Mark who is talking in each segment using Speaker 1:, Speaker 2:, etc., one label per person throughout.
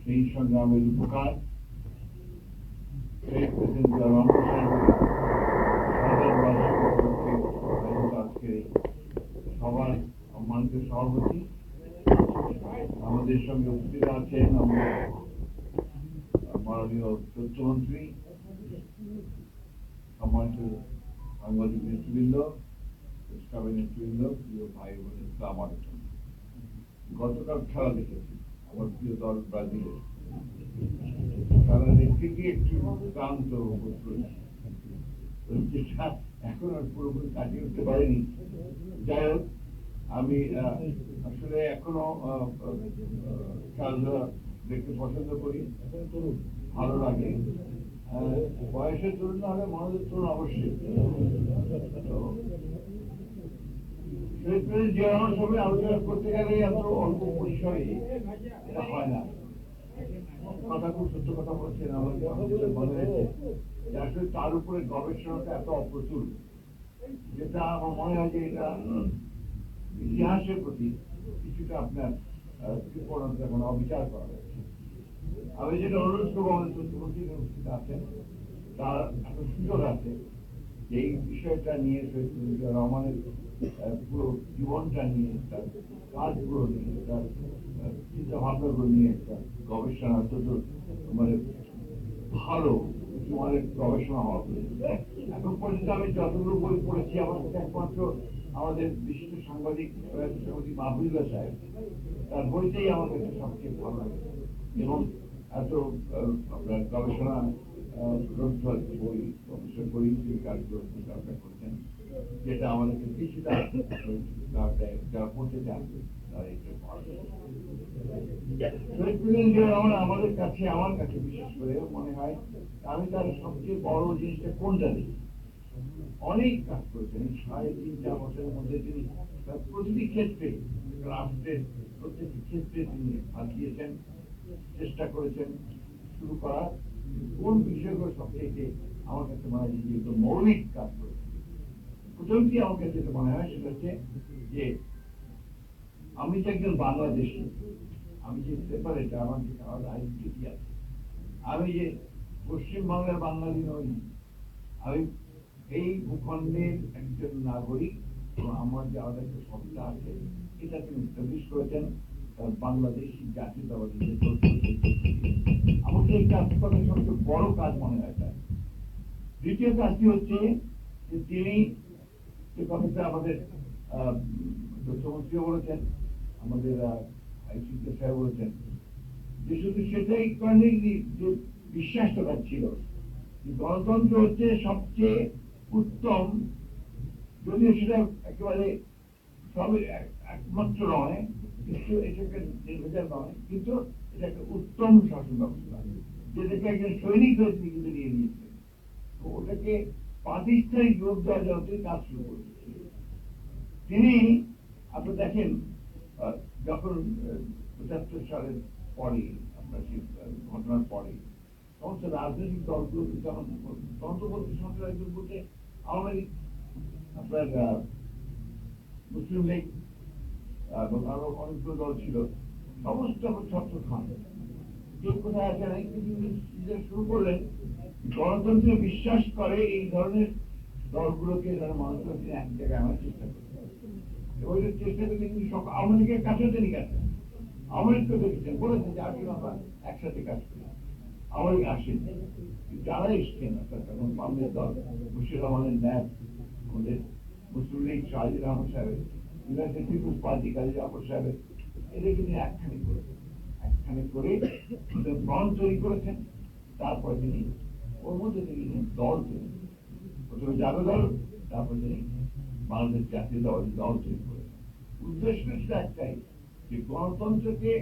Speaker 1: সেই সংগ্রামের উপকার শেখ মুজিবুর রহমান সাহেবের আজকে সবার সম্মানিত সভাপতি, আমাদের সঙ্গে উপস্থিত আছেন মাননীয় তথ্যমন্ত্রী, সম্মানিত সাংবাদিক নেতৃবৃন্দ, নেতৃবৃন্দ, প্রিয় ভাই বোন, ইসলাম আলাইকুম। গতকাল খেলা দেখেছি আমার প্রিয় দল ব্রাজিলের, তারা থেকে একটু ক্লান্ত এখন আর পুরোপুরি কাটিয়ে উঠতে পারেনি। যাই হোক, আমি আসলে এখনো খেলাধুলা দেখতে পছন্দ করি, ভালো লাগে। বয়সের তরুণ না হলে মনোযোগ তরুণ অবশ্যই। যে সময় আলোচনা করতে গেলে এত অল্প পরিসরে এটা হয় না। কথা খুব সত্য কথা বলছেন, আমাদের মনে হয়েছে যে আসলে তার উপরে গবেষণাটা এত অপ্রচুর, যেটা আমার মনে হয় যে এটা ইতিহাসের প্রতি কিছুটা আপনার কৃপণতা কোনো অবিচার করা হয়েছে। আমি যেটা অনুরোধ করবো আমাদের তথ্যমন্ত্রী উপস্থিত আছেন, তার একটা সুযোগ আছে যে এই বিষয়টা নিয়ে শহীদ মুজিবুর রহমানের পুরো জীবনটা নিয়ে, তার কাজগুলো নিয়ে, তার চিন্তা ভাবনাগুলো নিয়ে একটা গবেষণা অত্যন্ত মানে ভালো মানে গবেষণা হওয়া প্রয়োজন। এখন পর্যন্ত আমি যতগুলো বই পড়েছি, আমার কাছে একমাত্র আমাদের বিশিষ্ট সাংবাদিক মাহবুবুল্লাহ সাহেব, তার বইটাই আমার কাছে সবচেয়ে ভালো লাগে। এবং এত আপনার গবেষণা গ্রন্থ বই গবেষণা বই কাজগুলো আপনার করেছেন, যেটা আমাদেরকে কিছুটা যারা পড়তে চান তারা এটা আমাদের কাছে, আমার কাছে বিশেষ করে মনে হয় আমি তার সবচেয়ে বড় জিনিসটা কোনটা নেই। অনেক কাজ করেছেন 3.5-4 বছরের মধ্যে, তিনি প্রতিটি ক্ষেত্রে রাষ্ট্রের প্রত্যেকটি ক্ষেত্রে তিনি হাত দিয়েছেন, চেষ্টা করেছেন শুরু করার। কোন বিষয়গুলো সবচেয়ে আমার কাছে মনে হয় যে মৌলিক কাজ করেছেন, প্রথমটি আমার কাছে যেটা মনে হয় সেটা হচ্ছে যে আমি যে একজন বাংলাদেশি, আমি যে সেপারেট, আমার যে আলাদা আইডেন্টিটি আছে, আমি যে পশ্চিমবাংলার বাঙালি নই, আমি এই ভূখণ্ডের একজন নাগরিক এবং আমার যে আলাদা একটা সত্তা আছে, এটা তিনি এস্টাবলিশ করেছেন তার বাংলাদেশি জাতীয়তাবাদী। আমাকে এই কাজ করার সবচেয়ে বড় কাজ মনে হয় তার। দ্বিতীয় কাজটি হচ্ছে যে তিনি যে কথাটা আমাদের তথ্যমন্ত্রীও বলেছেন, আমাদের আইসিকে সাহেব বলেছেন, যে শুধু সেটাই কারণে যে বিশ্বাসটা ছিল গণতন্ত্র হচ্ছে সবচেয়ে উত্তম, যদিও সেটা একেবারে সবই একমাত্র নয়, কিন্তু এটাকে নির্ভেজাল নয়, কিন্তু এটা একটা উত্তম শাসন ব্যবস্থা, যেটাকে একজন সৈনিক হয়ে তিনি কিন্তু নিয়ে নিয়েছেন। তো ওটাকে প্রাতিষ্ঠানিক রূপ দেওয়ার জন্য তিনি কাজ শুরু করেছেন। তিনি আপনি দেখেন, যখন 75 সালের পরে, আপনার সেই ঘটনার পরে সমস্ত রাজনৈতিক দলগুলো যখন তন্ত্রবর্তী সরকার একজন বলতে আওয়ামী লীগ, আপনার মুসলিম লীগ এবং আরো অনেকগুলো দল ছিল, সমস্ত ছত্র খান কেউ কোথায় আসে নাই, কিন্তু শুরু করলেন গণতন্ত্রে বিশ্বাস করে এই ধরনের দলগুলোকে যারা মানুষের এক জায়গায় আনার চেষ্টা করে। ওই চেষ্টা করলে কিন্তু সব আওয়ামী লীগের কাছেও তিনি গেছেন, আওয়ামী লীগকে দেখেছেন, বলেছেন যে আসলে আমরা একসাথে কাজ করি। আওয়ামী লীগ আসেন, যারা এসছেন তখন বামের দল, মুশির রহমানের ন্যাপ, আমাদের মুসলিম লীগ শাহিদ রহমান সাহেবের, United people's party Kazi Zafar সাহেবের, এদেরকে তিনি একখানে করেছেন, একখানে করে ফ্রন্ট তৈরি করেছেন। তারপরে তিনি ওর মধ্যে তিনি দল তৈরি, প্রথমে জাতীয় দল, তারপরে তিনি বাংলাদেশ জাতীয় দল তৈরি করেছেন। উদ্দেশ্য সেটা একটাই, যে গণতন্ত্রকে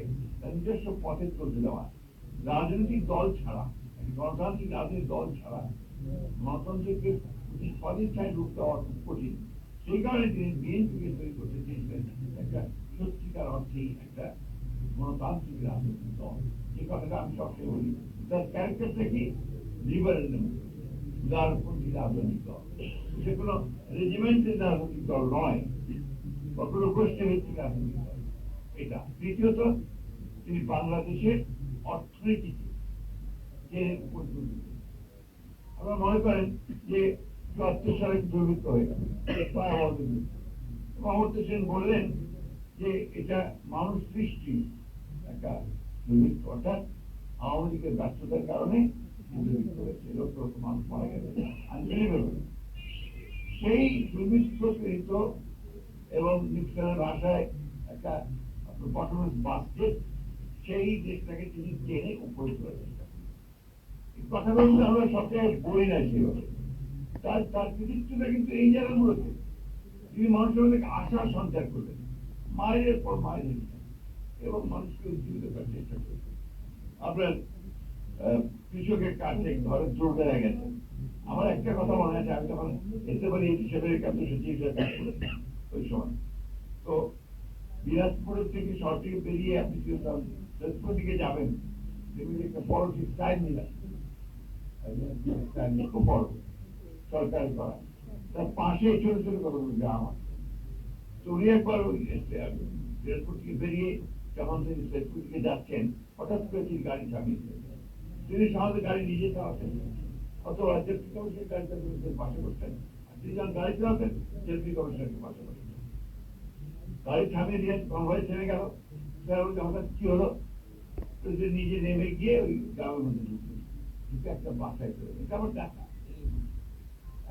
Speaker 1: নিজস্ব পথে চলতে দেওয়া, রাজনৈতিক দল ছাড়া, গণতান্ত্রিক রাজনৈতিক দল ছাড়া গণতন্ত্রকে প্রতিষ্ঠায় রূপ দেওয়া খুব কঠিন। সেই কারণে তিনি বিএনপিকে তৈরি করতে চেয়েছিলেন একটা সত্যিকার অর্থেই একটা গণতান্ত্রিক রাজনৈতিক দল। এই কথাটা আমি সবসময় বলি, তার ক্যারেক্টারটা কি লিবারেল, উদারপন্থী রাজনৈতিক দল, সে কোনো রেজিমেন্টের রাজনৈতিক দল নয় বা কোনো গোষ্ঠী ভিত্তিক রাজনৈতিক দল। এটা তৃতীয়ত, তিনি বাংলাদেশের অর্থনীতিকে যে মজবুত দিতে। আমরা মনে করেন যে ৭৪ সালে দুর্ভিক্ষ হয়ে গেল, অমর্ত্য সেন বললেন যে এটা মানুষ সৃষ্টি একটা দুর্ভিক্ষ, অর্থাৎ আওয়ামী লীগের ব্যর্থতার কারণে দুর্ভিক্ষ হয়েছে, লক্ষ লক্ষ মানুষ মারা গেছে। সেই দুর্ভিক্ষ পীড়িত এবং নিক্সনের ভাষায় একটা বটমলেস বাস্কেট, সেই দেশটাকে তিনি টেনে উপরে তুলে চেষ্টা করেন। এই কথাগুলো আমরা সবচেয়ে বই না সেভাবে, তার কৃতিত্বটা কিন্তু এই জায়গাগুলোতে তিনি মানুষের মধ্যে আশার সঞ্চার করলেন, মায়ের পর মায়ের এবং মানুষকে উজ্জীবিত করার চেষ্টা করলেন। আপনার কৃষকের কাছে ঘরে জোর দেওয়া গেছে। আমার একটা কথা মনে আছে, আমি তখন এতে পারি হিসেবের কাছে সচিব ওই সময়, তো দিনাজপুরের থেকে শহর থেকে বেরিয়ে আপনি দিনাজপুর দিকে যাবেন, দেখবেন একটা বড় ঠিক টাইম নিলাম, খুব বড় সরকারি করা, তার পাশে ছোট ছোট কতগুলো গ্রাম আছে। তো উনি একবার দিনাজপুর থেকে বেরিয়ে যখন তিনি দিনাজপুর দিকে যাচ্ছেন, হঠাৎ করে তিনি গাড়ি থামিয়ে তিনি সহজে গাড়ি নিজে চালাতেন, অথবা ডেপুটি কমিশনের গাড়ি চালাতেন পাশে বসতেন, আর তিনি যখন গাড়ি চালাতেন ডেপুটি কমিশনারকে পাশে বসতেন। গাড়ি থামিয়ে দিয়ে কনভয় থেমে গেল, হঠাৎ কি হলো, নিজে নেমে গিয়ে ওই গ্রামের মধ্যে ঢুকলেন, ঢুকে একটা বাসায় চলে গেল। আমার দেখা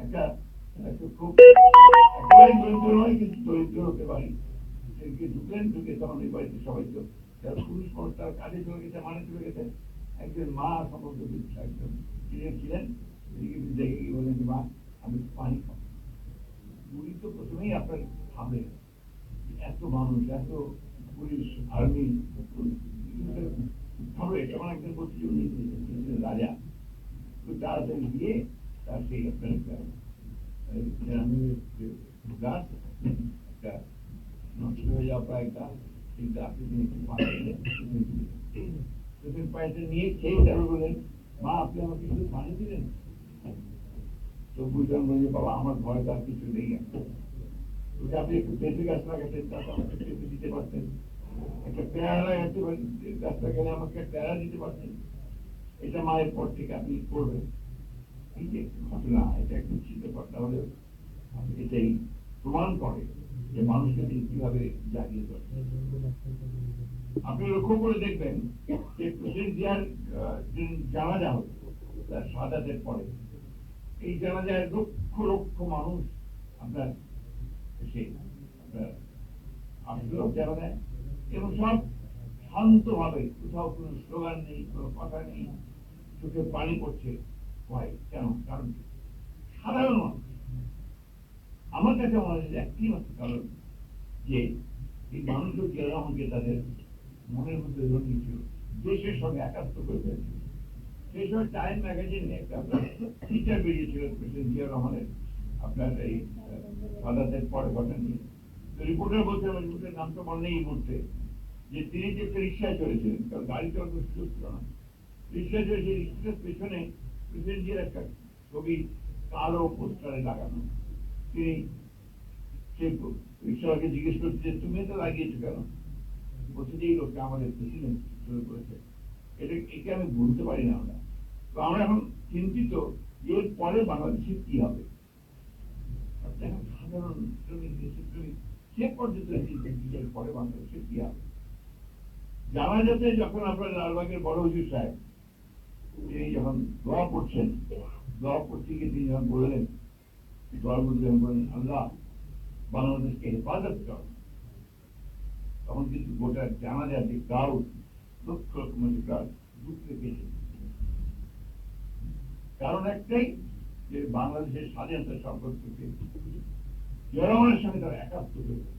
Speaker 1: একটা খুব একেবারে দরিদ্র নয়, কিন্তু দরিদ্র হতে পারি, সেদিকে ঢুকলেন, ঢুকে তখন এই বাড়িতে সবাই তো যারা পুরুষ মানুষ তারা কাজে চলে গেছে, মানে চলে গেছে। একজন মা সমস্ত একজন ছিলেন, দেখে গিয়ে বললেন যে মা আমি পানি খাবো। উনি তো প্রথমেই আপনার ভাবলেন এত মানুষ, এত পুলিশ আর্মি ভাবে, তখন একজন বলছি উনি রাজা, তো তাড়াতাড়ি গিয়ে তার সেই আপনার গাছ একটা নষ্ট হয়ে যাওয়া প্রায় গাছ, সেই গাছে তিনি একটু পানিটা নিয়ে খেয়ে তারপর বললেন মা আপনি আমাকে শুধু পানি দিলেন। তো বুঝলাম বলছে বাবা আমার ঘরে তার কিছু নেই, আপনি একটু পেঁপে গাছ লাগাতেন, তাতে আমাকে পেঁপে দিতে পারতেন, একটা পেয়ারা লাগাতে গাছটা গেলে আমাকে পেয়ারা দিতে পারতেন, এটা মায়ের পর থেকে আপনি করবেন। এই যে ঘটনা, এটা একটু চিন্তা ঘটনা হলেও এটাই প্রমাণ করে যে মানুষকে তিনি কিভাবে জাগিয়ে তোলেন। আপনি লক্ষ্য করে দেখবেন যে প্রেসিডেন্ট জিয়ার জানাজা হতো তার শাহাদাতের পরে, এই জানাজায় লক্ষ লক্ষ মানুষ আপনার এসে আপনার আসলো জানাজায়, এবং সব শান্তভাবে, কোথাও কোনো স্লোগান নেই, কোনো কথা নেই, চোখে পানি পড়ছে। কেন? কারণ সাধারণ মানুষ। আমার কাছে মনে হয় একটি মাত্র কারণ যে এই মানুষগুলো জিয়া রহমানকে তাদের মনের মধ্যে রঙিয়েছিল, দেশের সঙ্গে একাত্ম করে ফেলেছিল। সেই সময় টাইম ম্যাগাজিনে একটা আপনার ফিচার বেরিয়েছিল প্রেসিডেন্ট জিয়া রহমানের আপনার এই শাহাদাতের পরে ঘটনা নিয়ে। তো রিপোর্টার বলছে, রিপোর্টের নাম তো মনে নেই এই মুহূর্তে, যে তিনি যে একটা রিক্সায় চলেছিলেন, কারণ গাড়ি চালানোর সুযোগ ছিল না, রিক্সায় চলেছে, রিক্সার পেছনে প্রেসিডেন্ট জিয়ার একটা ছবি কালো পোস্টারে লাগানো। তিনি সেই রিক্সাওয়ালাকে জিজ্ঞেস করছে যে তুমি এটা লাগিয়েছো কেন? বলছে যে এই লোকটা আমাদের প্রেসিডেন্ট শুরু করেছে, একে আমি বলতে পারি না। আমরা তো আমরা এখন চিন্তিত এর পরে বাংলাদেশের কি হবে। এখন সাধারণ শ্রমিক, দেশের শ্রমিক সে পর্যন্ত এর পরে বাংলাদেশের কি হবে। জানা যাচ্ছে যখন আপনার লালবাগের বড় হুজুর সাহেব তিনি যখন দোয়া পড়ছেন, দোয়া পড়তে গিয়ে তিনি যখন বললেন, দোয়ার মধ্যে যখন বললেন আল্লাহ বাংলাদেশকে হেফাজত কর, তখন কিন্তু গোটা জানা যায় যে ক্রাউড, লক্ষ লক্ষ মানুষ ক্রাউড দুঃখে পেয়েছে। কারণ একটাই যে বাংলাদেশের স্বাধীনতা সম্পর্কে জনগণের সঙ্গে তারা একাত্ম হয়েছে।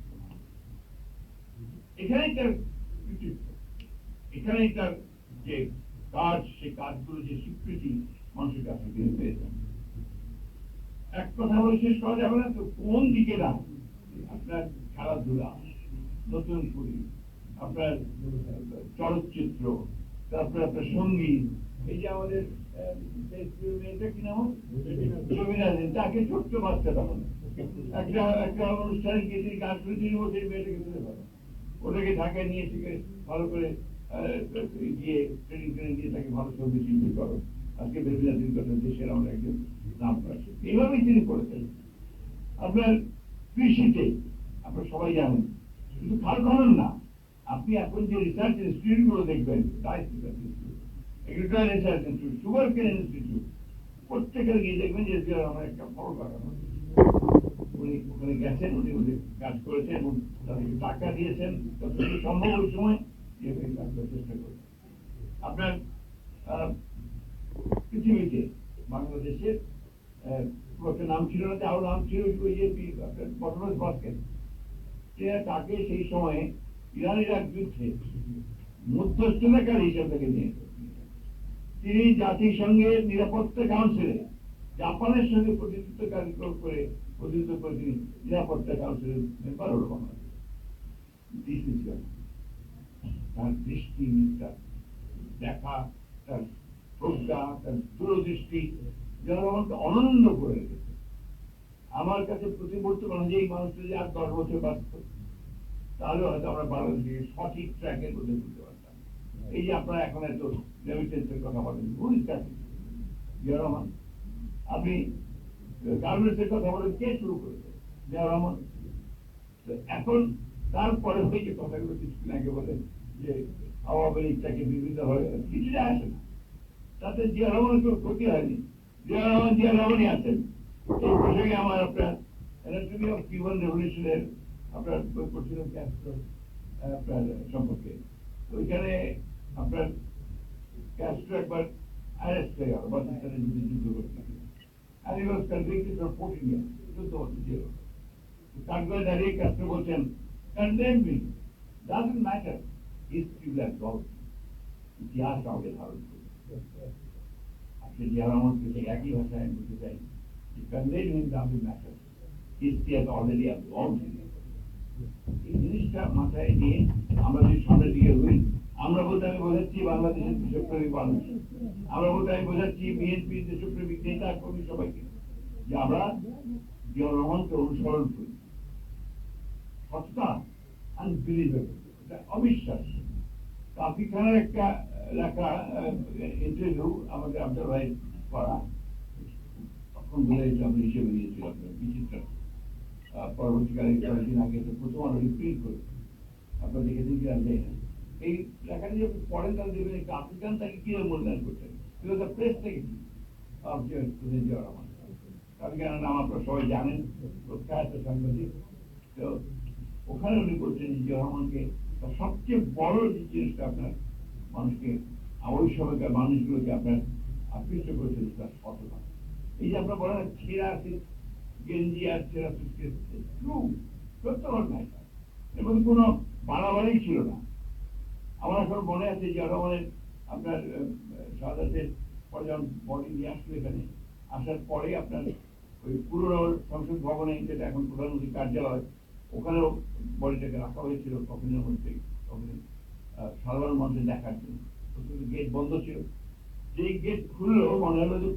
Speaker 1: এখানেই তার কৃতিত্ব, এখানেই তার যে কাজ, সেই কাজগুলো যে স্বীকৃতি মানুষের কাছে তিনি পেয়েছেন। এক কথা বলে শেষ করা যাবে না, তো কোন দিকে না আপনার খেলাধুলা, নতুন করি, আপনার চলচ্চিত্র, তারপরে আপনার সঙ্গীত, এই যে আমাদের মেয়েটা কি নাম তাকে ছোট্ট বাচ্চা, তখন একটা অনুষ্ঠানে গিয়ে তিনি গান করে তিনি বলছেন মেয়েটাকে তুলে ধরো, ওটাকে ঢাকায় নিয়ে থেকে ভালো করে গিয়ে ট্রেনিং ট্রেনিং দিয়ে তাকে ভালো ছবি শিল্পী করো, আজকে বেবিনা তিনি কথা দেশের আমরা একজন নাম করেছে, এইভাবেই তিনি করেছেন। আপনার কৃষিতে আপনারা সবাই জানেন, শুধু খাল খনন না, আপনি এখন যে রিসার্চ ইনস্টিটিউট গুলো দেখবেন, rice research institute, agriculture research institute, sugar কেন ইনস্টিটিউট, প্রত্যেকের গিয়ে দেখবেন যে আমার একটা বড় বাগান আছে। উনি ওখানে গেছেন, উনি উনি কাজ করেছেন এবং তাদেরকে টাকা দিয়েছেন, যতটুকু সম্ভব ওই সময় কাজ করার চেষ্টা করেছেন। আপনার পৃথিবীতে বাংলাদেশের একটা নাম ছিল না, আরো নাম ছিল ওই যে বটমস বাস্কেট, তাকে সেই সময়ে ইরান ইরাক যুদ্ধে মধ্যস্থতাকারী হিসেবে তাকে নিয়েছে। তিনি জাতিসংঘের নিরাপত্তা কাউন্সিলে জাপানের সঙ্গে প্রতিনিধিত্বকারী করে প্রতিনিধিত্ব করে তিনি নিরাপত্তা কাউন্সিলের মেম্বার হল বাংলাদেশ। তার দৃষ্টি, তার দেখা, তার প্রজ্ঞা, তার দূরদৃষ্টি জনগণকে অনন্য করে রেখেছে। আমার কাছে প্রতি মুহূর্তে মনে হয় যে এই মানুষটা যদি আর 10 বছর বাঁচত, তাহলে হয়তো আমরা বাংলাদেশকে সঠিক ট্র্যাকের মধ্যে তুলতে পারতাম। এই যে আপনারা এখন এত রেমিটেন্সের কথা বলেন, ভুল জিয়া রহমান। আপনি গার্মেন্টসের কথা বলেন, কে শুরু করেছে? জিয়া রহমান। এখন তারপরে ওই যে কথাগুলো কিছুদিন আগে বলেন যে আওয়ামী লীগটাকে বিভিন্ন ভাবে কিছুটা আসে না, তাতে জিয়া রহমানের কোনো ক্ষতি হয়নি। জিয়া রহমানই আছেন। এই প্রসঙ্গে আমার আপনার অ্যানাটমি অফ কিউবান রেভলিউশনের আপনার বই পড়ছিলাম ক্যাস্ট্রো আপনার সম্পর্কে। ওইখানে আপনার ক্যাস্ট্রো একবার অ্যারেস্ট হয়ে গেল পাকিস্তানের যুদ্ধ করতে, and he was convicted for 14 years, 14 বছর জেল। কাঠগড়ায় দাঁড়িয়ে ক্যাস্ট্রো বলছেন, condemn me, doesn't matter, history will absolve me, ইতিহাস আমাকে ধারণ করবে। আপনি জিয়া রহমানকে সেই একই ভাষায় আমি বলতে চাই, condemn him doesn't matter, history has already absolved him। এই জিনিসটা মাথায় নিয়ে আমরা যদি সামনের দিকে হই, আমরা বলতে আমি বোঝাচ্ছি বাংলাদেশের দেশপ্রেমিক মানুষ, আমরা বলতে আমি বোঝাচ্ছি বিএনপি দেশপ্রেমিক নেতা কর্মী সবাইকে, যে আমরা জিয়া রহমানকে অনুসরণ করি। সত্তা আনবিলিভেবল, এটা অবিশ্বাস্য। কাফি খানের একটা লেখা ইন্টারভিউ আমাদের আব্দুল ভাই করা, তখন বলে আমি হিসেবে দিয়েছিল আপনার বিচিত্র, পরবর্তীকালে কয়েকদিন আগে প্রথম আলো রিপ্রিন্ট করে আপনার দেখেছেন কি আমি জানি না। এই লেখাটি যখন পড়েন তাহলে দেখবেন একটা আফ্রিকান তাকে কিভাবে মূল্যায়ন করতেন, প্রেস থেকে জিয়া রহমান। আফ্রিকানের নাম আপনারা সবাই জানেন, প্রখ্যাত সাংবাদিক। তো ওখানে উনি বলছেন যে জিয়া রহমানকে সবচেয়ে বড় যে জিনিসটা আপনার মানুষকে, ওই সময়কার মানুষগুলোকে আপনার আকৃষ্ট করেছিল তার সততা। এই যে আপনার বলেন ছেঁড়া গেঞ্জি আর ছেঁড়া সত্য ঘটনায় এর মধ্যে কোনো বাড়াবাড়ি ছিল না। আমার এখন মনে আছে যে রহমানের আপনার শাহাদাতের পরে যখন বডি নিয়ে আসলো এখানে, আসার পরে আপনার ওই পুরনো সংসদ ভবনে, যেটা এখন প্রধানমন্ত্রীর কার্যালয়, ওখানেও বডিটাকে রাখা হয়েছিল কফিনের মধ্যে, সাধারণ মানুষের দেখার জন্য। গেট বন্ধ ছিল, যেই গেট খুললো মনে হলো যে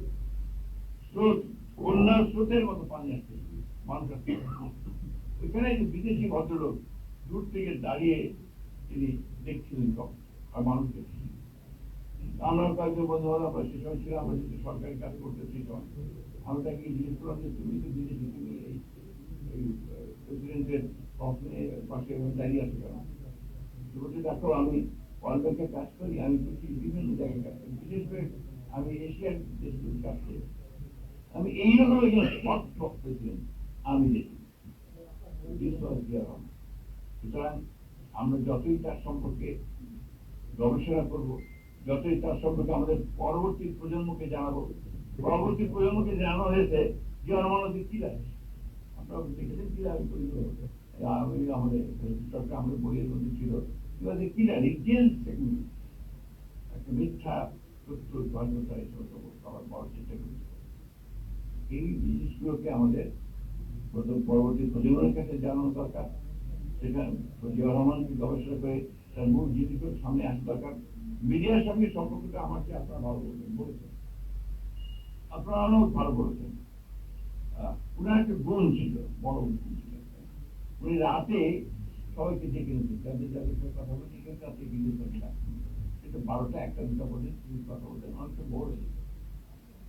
Speaker 1: স্রোত, বন্যার স্রোতের মতো পানি আসছে মানুষ। ওইখানে বিদেশি ভদ্রলোক দূর থেকে দাঁড়িয়ে তিনি দেখছিলেন আর মানুষ দেখছিলেন। আমরা কয়েকজন বন্ধু বান্ধব আমরা সে সময় ছিলাম, আমরা যেহেতু সরকারি কাজ করতে সেই সময় আমি তাকে জিজ্ঞেস করলাম যে তুমি তো বিদেশি, তুমি এই প্রেসিডেন্টের পাশে দাঁড়িয়ে আছো কেন? বলছে দেখো আমি ওয়ার্ল্ড ব্যাংকে কাজ করি, আমি পৃথিবীর বিভিন্ন জায়গায় কাজ করি, বিশেষ করে আমি এশিয়ার দেশগুলো কাজ করি, আমি এইরকম একজন স্পষ্ট প্রেসিডেন্ট আমি দেখি। সুতরাং আমরা যতই তার সম্পর্কে গবেষণা করব, যতই তার সম্পর্কে আমাদের পরবর্তী প্রজন্মকে জানাবো, পরবর্তী প্রজন্মকে জানানো হয়েছে যে আমাদের কি লাগে, আপনারা দেখেছেন কি লাগে, আমাদের আমাদের বইয়ের মধ্যে ছিল কি লাগে, একটা মিথ্যা তথ্য ধর্মতা এসব সবার বড় চেষ্টা করছে। এই জিনিসগুলোকে আমাদের পরবর্তী প্রজন্মের কাছে জানানো দরকার। সেটা জিয়া রহমানকে গবেষণা করে তার মূল জিনিসগুলো সামনে আসা দরকার। মিডিয়ার সঙ্গে সম্পর্কটা আমাকে আপনারা ভালো বলেছেন, আপনারা অনেক ভালো বলেছেন। উনার একটা গুণ ছিল, বড় গুণ ছিল, উনি রাতে সবাইকে ডেকে নিতেন, যাদের যাদের কথা বলতে রাতে কিন্তু সেটা 12টা 1টা 2টা পর্যন্ত তিনি কথা বলতেন, অনেকটা বোর হয়ে যেত।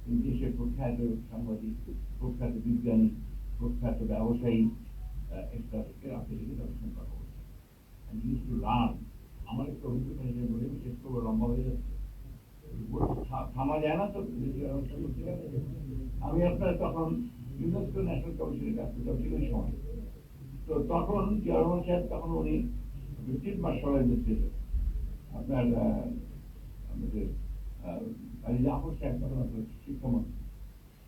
Speaker 1: তিনি দেশের প্রখ্যাত সাংবাদিক, প্রখ্যাত বিজ্ঞানী, প্রখ্যাত ব্যবসায়ী একটা রাতে থেকে তাদের সঙ্গে কথা বলতেন। আমার একটা অভিজ্ঞতা হিসেবে বলে, বিশেষ করে লম্বা হয়ে যাচ্ছে, থামা যায় না তো। আমি আপনার তখন ইউনেস্কো ন্যাশনাল কমিশনের কাজ করতাম ছিল ওই সময়। তো তখন জিয়া রহমান সাহেব, তখন উনি চিফ মার্শাল ছিলেন, আপনার আমাদের জাফর সাহেব তখন আপনার শিক্ষামন্ত্রী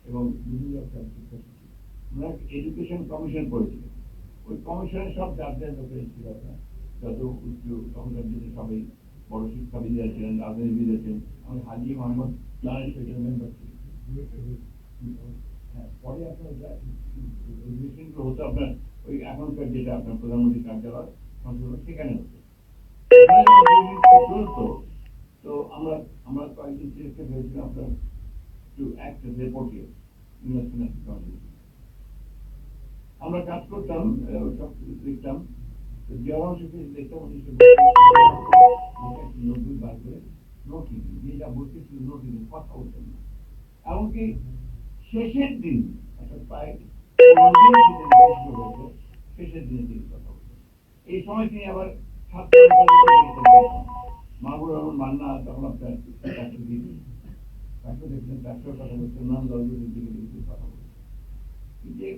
Speaker 1: এবং বিভিন্ন শিক্ষা সচিব, ওনারা এডুকেশন কমিশন করেছিলেন। ওই কমিশনের সব জাতীয় লোকের ছিল আপনার, যত উচ্চ তখনকার দিনে সবাই বড় শিক্ষাবিদরা ছিলেন, রাজনীতিবিদরা ছিলেন। আমি হাজি মোহাম্মদ সেখানে মেম্বার ছিলেন। হ্যাঁ, পরে আপনার অধিবেশনগুলো হতো আপনার ওই এখনকার যেটা আপনার প্রধানমন্ত্রী কার্যালয় সংসদ, সেখানে হতো। তো আমরা আমরা কয়েকদিন সিলেক্টেড হয়েছিলাম আপনার to act age reporter UNESCO national commission. আমরা কাজ করতাম, সব লিখতাম। জিয়া রহমান সাহেব দেখতাম 1990 বার করে নোট লিখি, যে যা বলতেছিল নোট লিখে কথা বলতেন না। এমনকি শেষের দিন, অর্থাৎ প্রায় শেষের দিনে তিনি কথা বলতেন। এই সময় তিনি আবার ছাত্র মাহবুব রহমান মান্না, তখন আপনার চাকরি দিয়েছেন, তাকে দেখলেন চাকরির কথা বলছেন, নাম দলগুলির দিকে কথা বলছেন। যে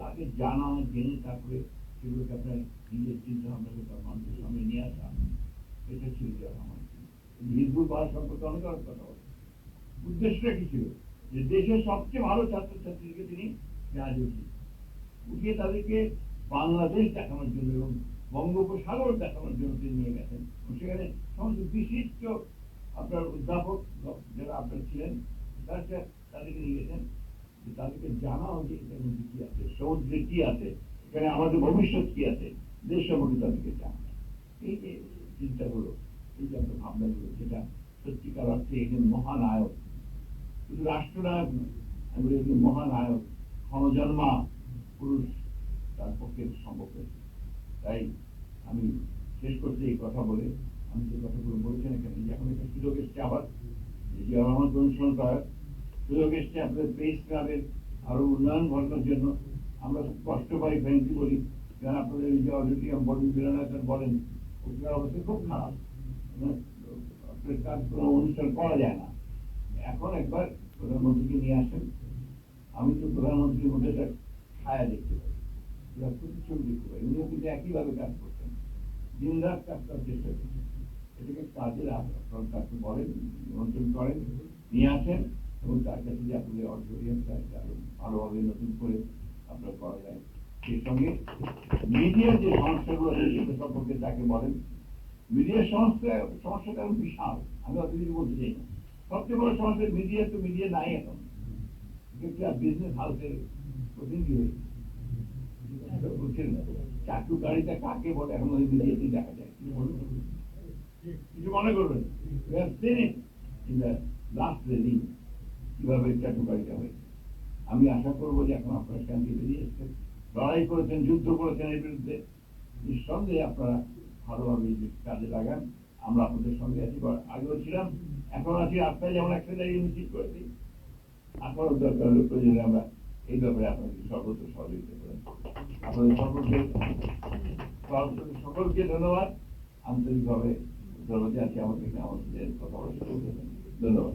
Speaker 1: আগে জানা জেনে তারপরে সেগুলোকে আপনার নিজের চিন্তা ভাবনাকে তার মানুষের সামনে নিয়ে আসা, এটা ছিল যে আমার হিজবুল বাহিনী সম্পর্কে অনেক অনেক কথা বলে। উদ্দেশ্যটা কি ছিল? যে দেশের সবচেয়ে ভালো ছাত্রছাত্রীকে তিনি জাহাজে উঠিয়ে তাদেরকে বাংলাদেশ দেখানোর জন্য এবং বঙ্গোপসাগর দেখানোর জন্য তিনি নিয়ে গেছেন। সেখানে সমস্ত বিশিষ্ট আপনার অধ্যাপক যারা আপনার ছিলেন, তাদেরকে নিয়ে গেছেন, যে তাদেরকে জানা হচ্ছে এটার মধ্যে কি আছে, সমুদ্রে কি আছে, এখানে আমাদের ভবিষ্যৎ কি আছে, দেশ সম্পর্কে তাদেরকে জানা। এই যে চিন্তাগুলো, এই যে আপনার ভাবনাগুলো, যেটা সত্যিকার অর্থে একজন মহানায়ক, শুধু রাষ্ট্রনায়ক নয়, আমি বলি একজন মহানায়ক, ক্ষণজন্মা পুরুষ তার পক্ষে সম্ভব হয়েছে। তাই আমি শেষ করতে এই কথা বলে, আমি যে কথাগুলো বলছেন এখানে, যে এখন একটা সুযোগ এসছে আবার জিয়া রহমান অনুসরণ করার সুযোগ এসছে আপনাদের প্রেস ক্লাবের আরো উন্নয়ন ঘটানোর জন্য। আমরা খুব কষ্ট পাই, ফ্রেন্ডলি বলি, কারণ আপনাদের এই যে অডিটোরিয়াম বডি বিরানাকার বলেন, ওখানে অবস্থা খুব খারাপ, আপনার কাজ কোনো অনুষ্ঠান করা যায় না। এখন একবার প্রধানমন্ত্রীকে নিয়ে আসেন, আমি তো প্রধানমন্ত্রীর মধ্যে একটা ছায়া দেখতে পাই, প্রতিচ্ছবি দেখতে পাই। উনিও কিন্তু একইভাবে কাজ করছেন, দিন রাত কাজ করার চেষ্টা করছেন। এটাকে কাজের আপনার কাছে বলেন, নিমন্ত্রণ করেন, নিয়ে আসেন এবং তার কাছে যে আপনাদের অডিটোরিয়ামটা আরো ভালোভাবে নতুন করে আপনার করা যায়। সেই সঙ্গে মিডিয়ার যে সমস্যাগুলো আছে সেটা সম্পর্কে তাকে বলেন। মিডিয়ার সমস্যাটা এখন বিশাল, আমি অত কিছু বলতে চাই না। সবচেয়ে বড় সমস্যা মিডিয়া, তো মিডিয়া নাই এখন, বিজনেস হাউসের প্রতিনিধি হয়েছে। চাটুকারিতা কাকে বলে এখন ওই মিডিয়াতে দেখা যায়, কিছু মনে করবেন কিভাবে চাটুকারিতা হয়েছে। আমি আশা করবো যে এখন আপনারা শান্তি বেরিয়ে এসছেন, লড়াই করেছেন, যুদ্ধ করেছেন এর বিরুদ্ধে, নিঃসন্দেহে আপনারা ভালোভাবে কাজে লাগান। আমরা আপনাদের সঙ্গে আছি, আগেও ছিলাম, এখন আছি। আপনারা যেমন একটা জায়গায় মিছিল করেছি, এখনো দরকার হলে প্রয়োজনে আমরা এই ব্যাপারে আপনাকে সর্বত্র সহযোগিতা করেন। আপনাদের সকলকে ধন্যবাদ, আন্তরিকভাবে ধন্যবাদ জানাচ্ছি আমাকে আমাদের কথা বলার সুযোগ দেবেন। ধন্যবাদ।